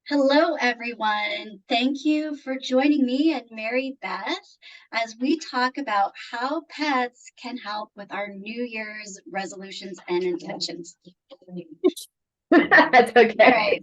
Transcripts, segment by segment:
Hello, everyone. Thank you for joining me and Mary Beth as we talk about how pets can help with our New Year's resolutions and intentions. That's All okay. right,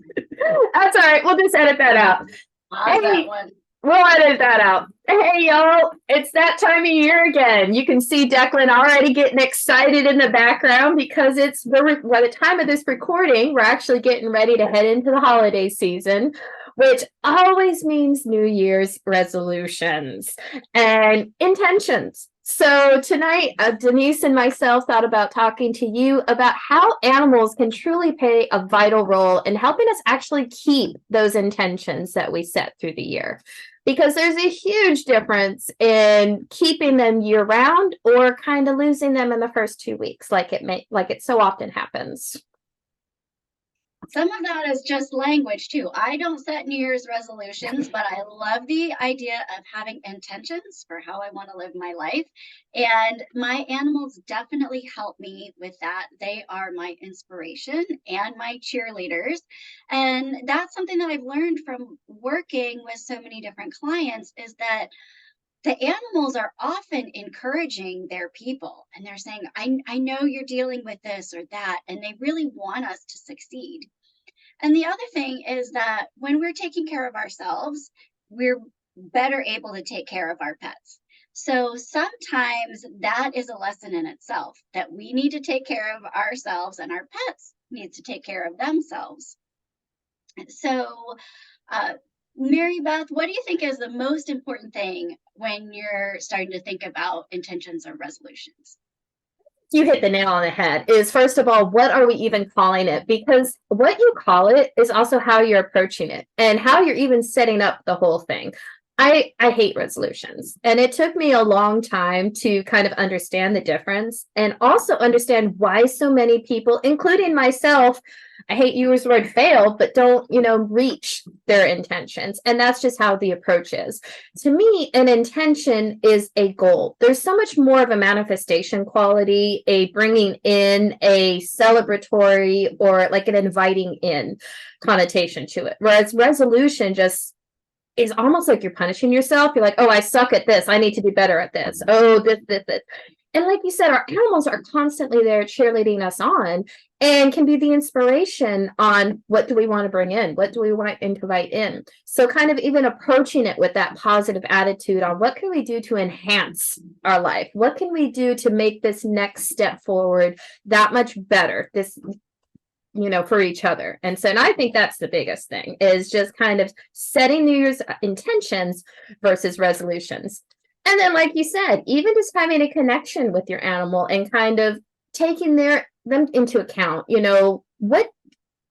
That's all right. We'll just edit that out. pause that Hey, one. we'll edit that out. Hey, y'all. It's that time of year again. You can see Declan already getting excited in the background because by the time of this recording, we're actually getting ready to head into the holiday season, which always means New Year's resolutions and intentions. So tonight, Denise and myself thought about talking to you about how animals can truly play a vital role in helping us actually keep those intentions that we set through the year. Because there's a huge difference in keeping them year round or kind of losing them in the first 2 weeks, like it so often happens. Some of that is just language too. I don't set New Year's resolutions, but I love the idea of having intentions for how I want to live my life. And my animals definitely help me with that. They are my inspiration and my cheerleaders. And that's something that I've learned from working with so many different clients is that the animals are often encouraging their people and they're saying, I know you're dealing with this or that, and they really want us to succeed. And the other thing is that when we're taking care of ourselves, we're better able to take care of our pets. So sometimes that is a lesson in itself that we need to take care of ourselves and our pets need to take care of themselves. So, uh, Mary Beth, what do you think is the most important thing when you're starting to think about intentions or resolutions? You hit the nail on the head is first of all, what are we even calling it? Because what you call it is also how you're approaching it and how you're even setting up the whole thing. I hate resolutions. And it took me a long time to kind of understand the difference and also understand why so many people, including myself, I hate use the word fail, but don't, reach their intentions. And that's just how the approach is. To me, an intention is a goal. There's so much more of a manifestation quality, a bringing in, a celebratory, or like an inviting in connotation to it. Whereas resolution just is almost like you're punishing yourself. You're like, oh, I suck at this. I need to be better at this. Oh, this. And like you said, our animals are constantly there cheerleading us on and can be the inspiration on what do we want to bring in? What do we want to invite in? So kind of even approaching it with that positive attitude on what can we do to enhance our life? What can we do to make this next step forward that much better? This for each other. And I think that's the biggest thing is just kind of setting New Year's intentions versus resolutions. And then, like you said, even just having a connection with your animal and kind of taking them into account, what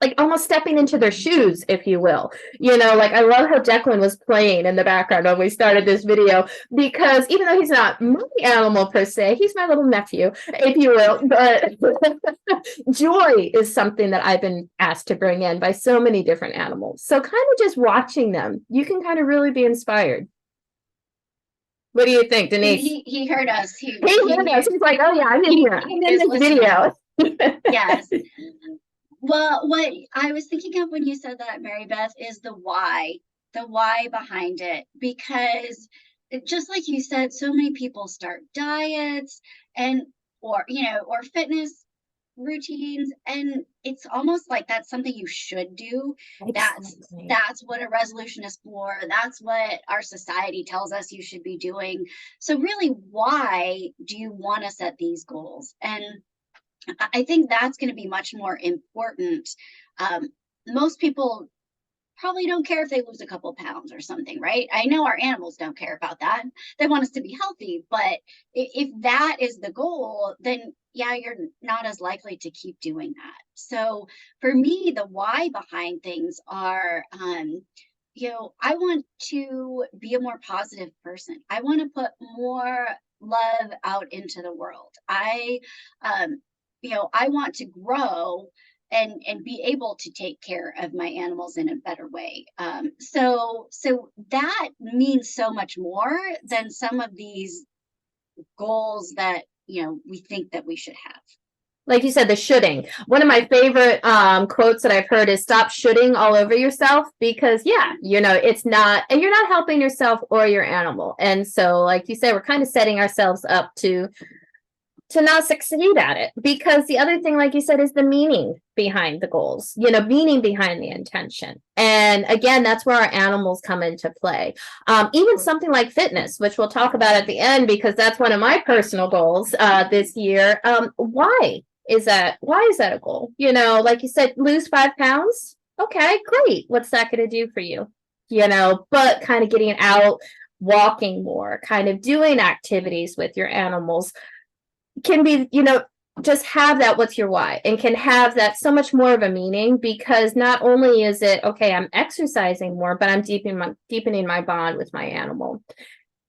like almost stepping into their shoes, if you will. Like I love how Declan was playing in the background when we started this video, because even though he's not my animal per se, he's my little nephew, if you will. But joy is something that I've been asked to bring in by so many different animals. So kind of just watching them, you can kind of really be inspired. What do you think, Denise? He heard us. He heard us. He's like, oh yeah, I'm in here. I'm in is this listening. video. Yes. Well, what I was thinking of when you said that, Mary Beth, is the why behind it. Because just like you said, so many people start diets and or fitness routines, and it's almost like that's something you should do. That's Exactly. that's what a resolution is for. That's what our society tells us you should be doing. So really, why do you want to set these goals? And I think that's going to be much more important. Um, Most people probably don't care if they lose a couple pounds or something, right? I know our animals don't care about that. They want us to be healthy, but if that is the goal, then yeah, you're not as likely to keep doing that. So for me, the why behind things are, I want to be a more positive person. I want to put more love out into the world. Um, I want to grow and be able to take care of my animals in a better way. So that means so much more than some of these goals that we think that we should have. like you said, the shoulding. One of my favorite quotes that I've heard is stop shoulding all over yourself, because yeah, it's not, and you're not helping yourself or your animal. And so, like you said, we're kind of setting ourselves up to not succeed at it, because the other thing, like you said, is the meaning behind the goals, meaning behind the intention. And again, that's where our animals come into play. Even something like fitness, which we'll talk about at the end, because that's one of my personal goals this year. Why is that a goal? Like you said, lose 5 pounds. Okay, great. What's that going to do for you? But kind of getting out, walking more, kind of doing activities with your animals can be, just have that what's your why, and can have that so much more of a meaning, because not only is it, okay, I'm exercising more, but I'm deepening my bond with my animal.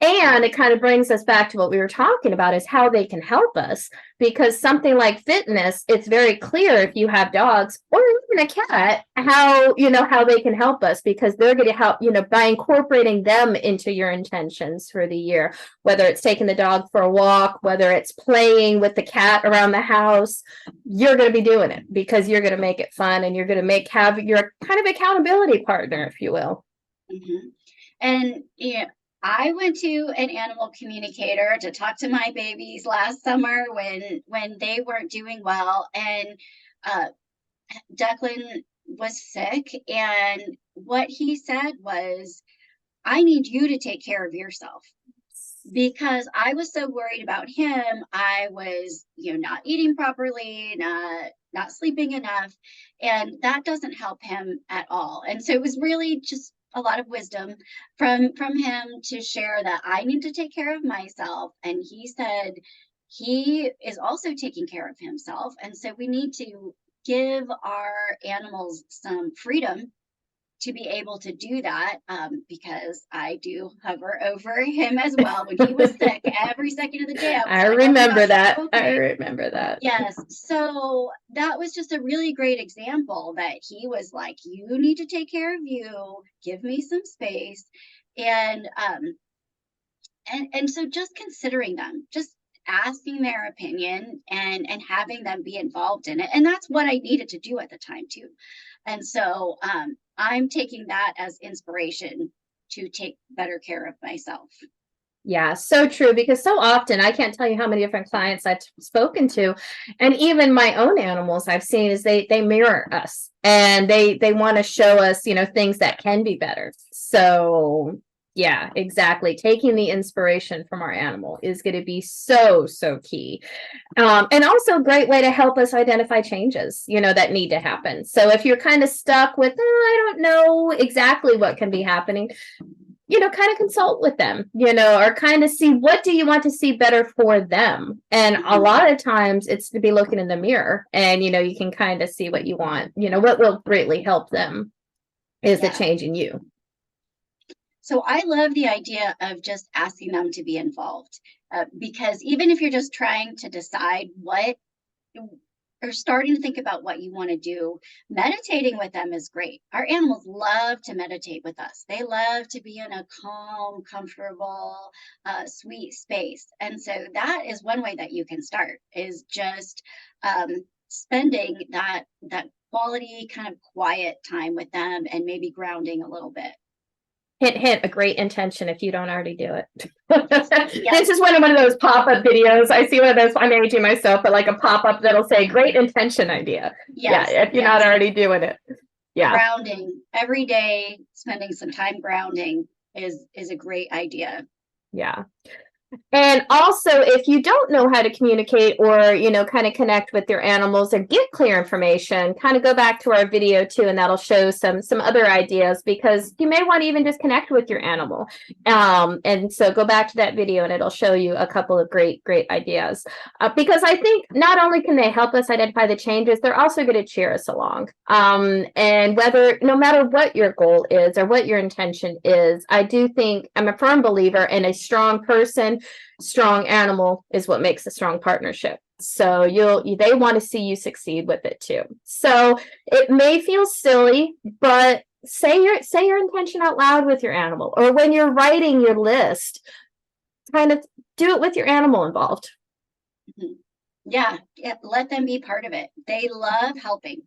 And it kind of brings us back to what we were talking about, is how they can help us, because something like fitness, it's very clear if you have dogs or even a cat, how they can help us, because they're going to help, by incorporating them into your intentions for the year, whether it's taking the dog for a walk, whether it's playing with the cat around the house, you're going to be doing it because you're going to make it fun, and you're going to have your kind of accountability partner, if you will. Mm-hmm. And I went to an animal communicator to talk to my babies last summer when they weren't doing well, and Declan was sick, and what he said was, I need you to take care of yourself, because I was so worried about him. I was, not eating properly, not sleeping enough, and that doesn't help him at all. And so it was really just a lot of wisdom from him to share that I need to take care of myself. And he said he is also taking care of himself, and so we need to give our animals some freedom to be able to do that, because I do hover over him as well. When he was sick, every second of the day, I remember that. Okay. I remember that. Yes. So that was just a really great example that he was like, you need to take care of you, give me some space. And so just considering them, just asking their opinion, and having them be involved in it. And that's what I needed to do at the time too. And so I'm taking that as inspiration to take better care of myself. Yeah, so true. Because so often, I can't tell you how many different clients I've spoken to, and even my own animals I've seen, is they mirror us, and they want to show us, things that can be better. So yeah, exactly. Taking the inspiration from our animal is going to be so key. And also a great way to help us identify changes, that need to happen. So if you're kind of stuck with, I don't know exactly what can be happening, kind of consult with them, or kind of see, what do you want to see better for them? And a lot of times it's to be looking in the mirror, and, you can kind of see what you want, what will greatly help them is the change in you. So I love the idea of just asking them to be involved, because even if you're just trying to decide what, or starting to think about what you want to do, meditating with them is great. Our animals love to meditate with us. They love to be in a calm, comfortable, sweet space. And so that is one way that you can start, is just spending that quality kind of quiet time with them, and maybe grounding a little bit. Hint, hint, a great intention if you don't already do it. This is one of those pop-up videos. I see one of those, I'm aging myself, but like a pop-up that'll say great intention idea. Yes, yeah, if you're not already doing it. Yeah. Grounding every day, spending some time grounding is a great idea. Yeah. And also, if you don't know how to communicate, or, kind of connect with your animals or get clear information, kind of go back to our video too, and that'll show some other ideas, because you may want to even just connect with your animal. And so go back to that video, and it'll show you a couple of great ideas, because I think not only can they help us identify the changes, they're also going to cheer us along. And no matter what your goal is or what your intention is, I do think I'm a firm believer in a strong person, strong animal is what makes a strong partnership. So they want to see you succeed with it too. So it may feel silly, but say your intention out loud with your animal, or when you're writing your list, kind of do it with your animal involved. Mm-hmm. Yeah, yeah, let them be part of it. They love helping.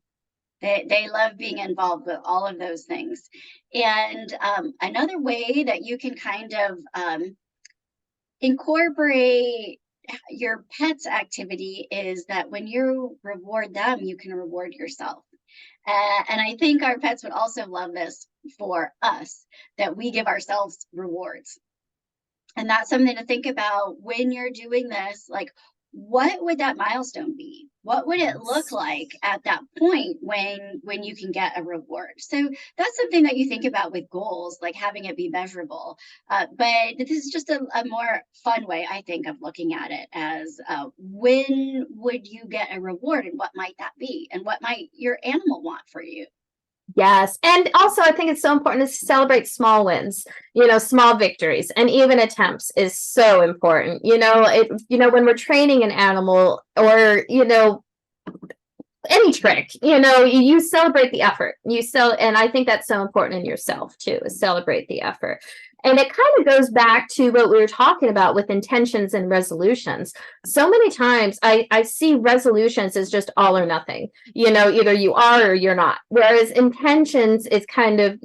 They love being involved with all of those things. And another way that you can kind of incorporate your pet's activity is that when you reward them, you can reward yourself. And I think our pets would also love this for us, that we give ourselves rewards. And that's something to think about when you're doing this. Like, what would that milestone be? What would it look like at that point when you can get a reward? So that's something that you think about with goals, like having it be measurable. But this is just a more fun way, I think, of looking at it as when would you get a reward, and what might that be, and what might your animal want for you? Yes. And also, I think it's so important to celebrate small wins, small victories, and even attempts is so important. When we're training an animal or, any trick, you celebrate the effort. And I think that's so important in yourself too, is celebrate the effort. And it kind of goes back to what we were talking about with intentions and resolutions. So many times I see resolutions as just all or nothing, either you are or you're not. Whereas intentions is kind of,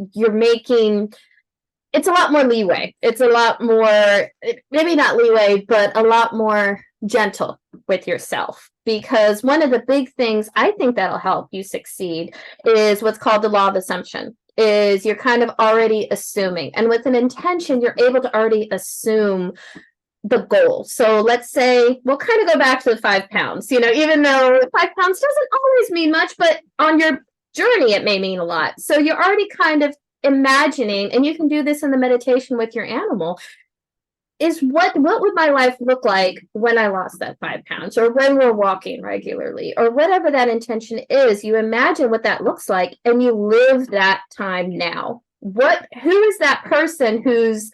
it's a lot more leeway. It's a lot more, maybe not leeway, but a lot more gentle with yourself. Because one of the big things I think that'll help you succeed is what's called the law of assumption. Is you're kind of already assuming. And with an intention, you're able to already assume the goal. So let's say we'll kind of go back to the 5 pounds, even though 5 pounds doesn't always mean much, but on your journey, it may mean a lot. So you're already kind of imagining, and you can do this in the meditation with your animal, is what would my life look like when I lost that 5 pounds, or when we're walking regularly, or whatever that intention is. You imagine what that looks like and you live that time now. Who is that person who's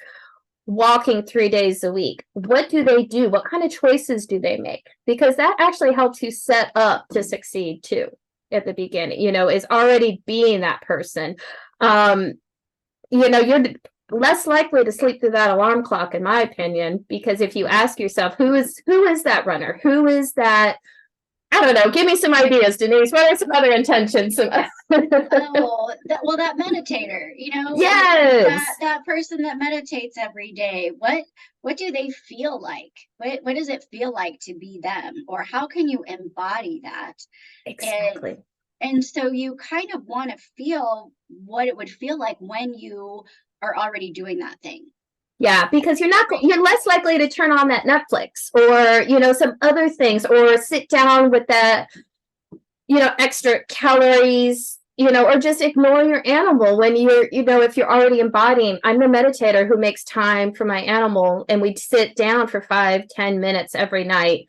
walking 3 days a week? What do they do? What kind of choices do they make? Because that actually helps you set up to succeed too at the beginning, is already being that person. You're less likely to sleep through that alarm clock, in my opinion, because if you ask yourself, who is that runner? Who is that? I don't know. Give me some ideas, Denise. What are some other intentions? Well, that meditator, Yes. that person that meditates every day, what do they feel like? What does it feel like to be them? Or how can you embody that? Exactly. And so you kind of want to feel what it would feel like when you are already doing that thing. Yeah, because you're less likely to turn on that Netflix or, some other things, or sit down with that, extra calories, or just ignore your animal when if you're already embodying. I'm the meditator who makes time for my animal, and we sit down for 5-10 minutes every night.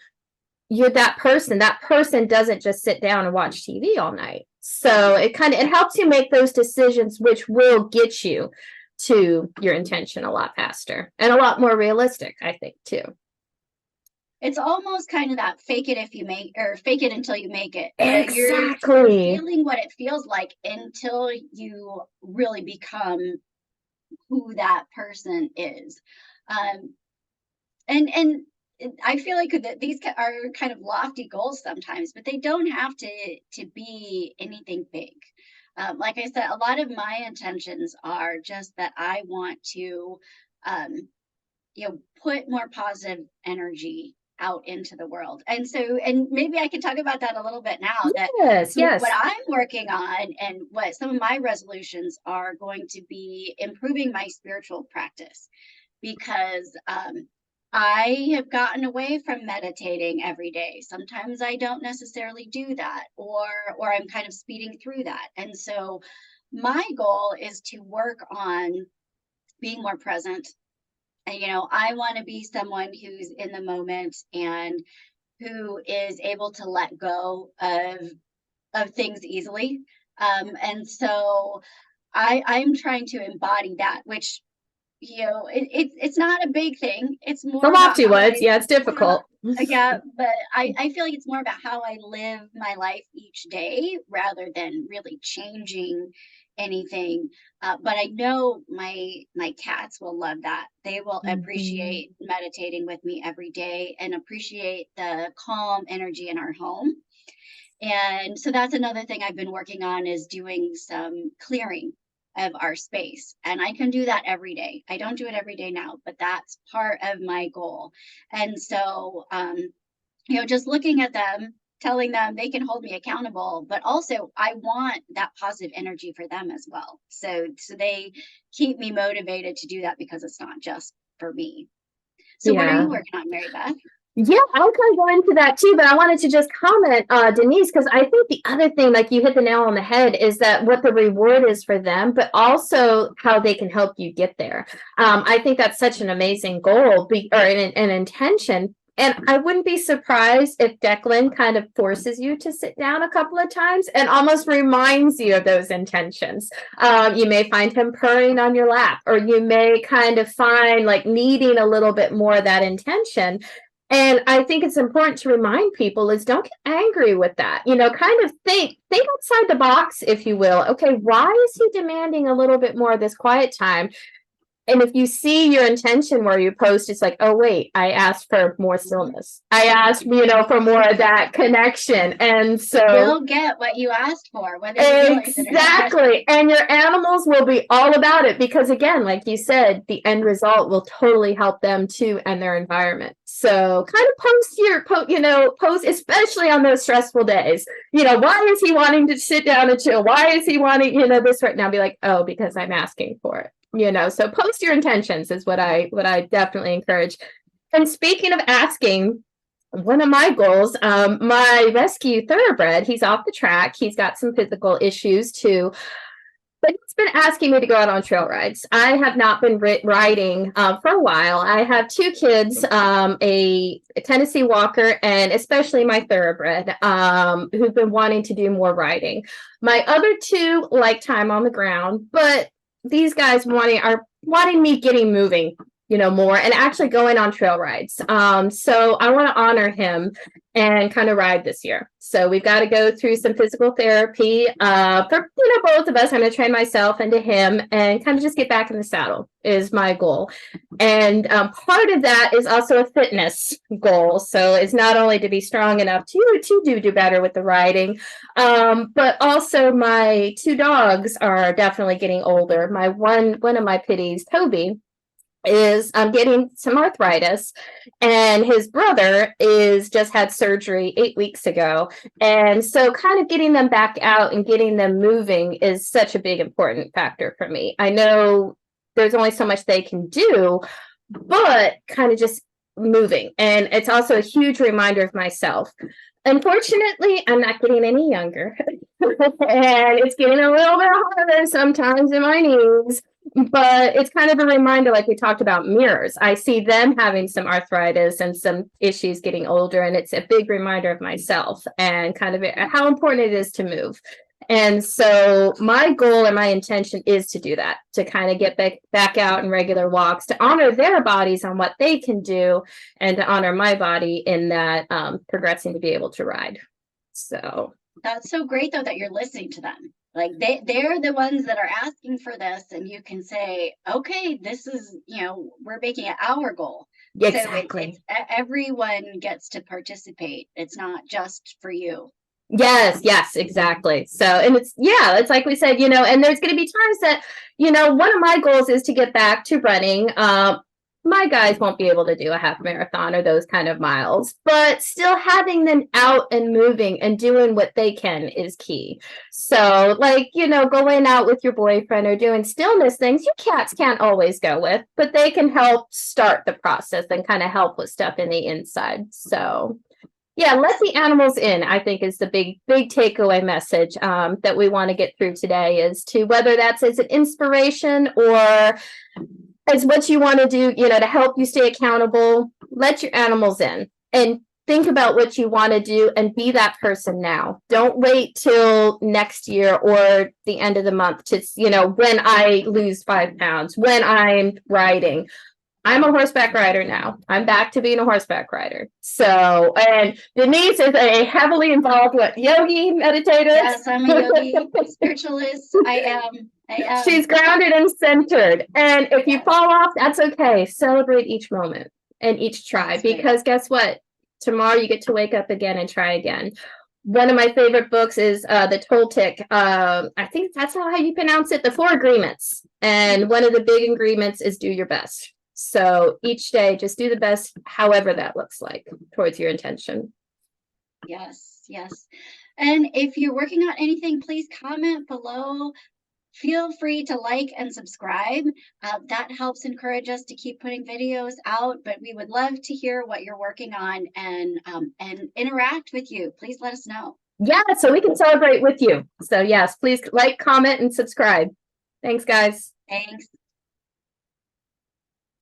You're that person. That person doesn't just sit down and watch TV all night. So it helps you make those decisions, which will get you to your intention a lot faster and a lot more realistic, I think, too. It's almost kind of that fake it until you make it. Exactly. You're feeling what it feels like until you really become who that person is. And I feel like these are kind of lofty goals sometimes, but they don't have to be anything big. Like I said, a lot of my intentions are just that I want to, um, put more positive energy out into the world. And maybe I can talk about that a little bit now. Yes. What I'm working on, and what some of my resolutions are going to be, improving my spiritual practice, because I have gotten away from meditating every day. Sometimes I don't necessarily do that, or I'm kind of speeding through that. And so my goal is to work on being more present. And I want to be someone who's in the moment, and who is able to let go of things easily. And so I'm trying to embody that, which it's not a big thing. It's more The about lofty ones. Yeah, it's difficult. Yeah, but I feel like it's more about how I live my life each day rather than really changing anything. But I know my cats will love that. They will Mhm. appreciate meditating with me every day and appreciate the calm energy in our home. And so that's another thing I've been working on is doing some clearing of our space. And I can do that every day. I don't do it every day now, but that's part of my goal. And so just looking at them, telling them they can hold me accountable, but also I want that positive energy for them as well. So they keep me motivated to do that because it's not just for me. So what are Yeah. you working on, Mary Beth? Yeah, I'll kind of go into that too, but I wanted to just comment, Denise, because I think the other thing, like you hit the nail on the head, is that what the reward is for them, but also how they can help you get there. I think that's such an amazing goal or an intention. And I wouldn't be surprised if Declan kind of forces you to sit down a couple of times and almost reminds you of those intentions. You may find him purring on your lap, or you may kind of find like needing a little bit more of that intention. And I think it's important to remind people is don't get angry with that. Kind of think outside the box, if you will. Okay, why is he demanding a little bit more of this quiet time? And if you see your intention where you post, it's like, oh, wait, I asked for more stillness. I asked, for more of that connection. And so You'll get what you asked for, whether you realize it or not. exactly. And your animals will be all about it because, again, like you said, the end result will totally help them too and their environment. So kind of post, especially on those stressful days. Why is he wanting to sit down and chill? Why is he wanting, this right now? Be like, oh, because I'm asking for it. So post your intentions is what I definitely encourage. And speaking of asking, one of my goals, my rescue thoroughbred, he's off the track. He's got some physical issues too, but he's been asking me to go out on trail rides. I have not been riding for a while. I have two kids, a Tennessee Walker, and especially my thoroughbred, who've been wanting to do more riding. My other two like time on the ground, but these guys are wanting me getting moving, more and actually going on trail rides. So I want to honor him and kind of ride this year. So we've got to go through some physical therapy for both of us. I'm going to train myself into him and kind of just get back in the saddle is my goal. And part of that is also a fitness goal. So it's not only to be strong enough to do better with the riding, but also my two dogs are definitely getting older. My one of my pitties, Toby, is getting some arthritis, and his brother is just had surgery 8 weeks ago, and so kind of getting them back out and getting them moving is such a big important factor for me. I know there's only so much they can do, but kind of just moving, and it's also a huge reminder of myself. Unfortunately, I'm not getting any younger, and it's getting a little bit harder sometimes in my knees. But it's kind of a reminder, like we talked about mirrors. I see them having some arthritis and some issues getting older, and it's a big reminder of myself and kind of how important it is to move. And so my goal and my intention is to do that, to kind of get back out in regular walks, to honor their bodies on what they can do, and to honor my body in that progressing to be able to ride. So that's so great though that you're listening to them. Like they're the ones that are asking for this, and you can say, okay, this is, we're making it our goal. exactly. So everyone gets to participate. It's not just for you. Yes, exactly. So, and it's like we said, and there's going to be times that, one of my goals is to get back to running. My guys won't be able to do a half marathon or those kind of miles, but still having them out and moving and doing what they can is key. So, like, going out with your boyfriend or doing stillness things, you cats can't always go with, but they can help start the process and kind of help with stuff in the inside. So, yeah, let the animals in, I think, is the big takeaway message that we want to get through today, is to whether that's as an inspiration or as what you want to do, to help you stay accountable. Let your animals in and think about what you want to do and be that person now. Don't wait till next year or the end of the month to, when I lose 5 pounds, when I'm riding. I'm a horseback rider now. I'm back to being a horseback rider. So, and Denise is a heavily involved yogi meditator. Yes, I'm a yogi spiritualist. I am. She's grounded and centered. And if you fall off, that's okay. Celebrate each moment and each try, because guess what? Tomorrow you get to wake up again and try again. One of my favorite books is the Toltec. I think that's how you pronounce it. The 4 Agreements. And one of the big agreements is do your best. So each day, just do the best, however that looks like, towards your intention. Yes, yes. And if you're working on anything, please comment below. Feel free to like and subscribe. That helps encourage us to keep putting videos out, but we would love to hear what you're working on and interact with you. Please let us know. Yeah, so we can celebrate with you. So yes, please like, comment, and subscribe. Thanks, guys. Thanks.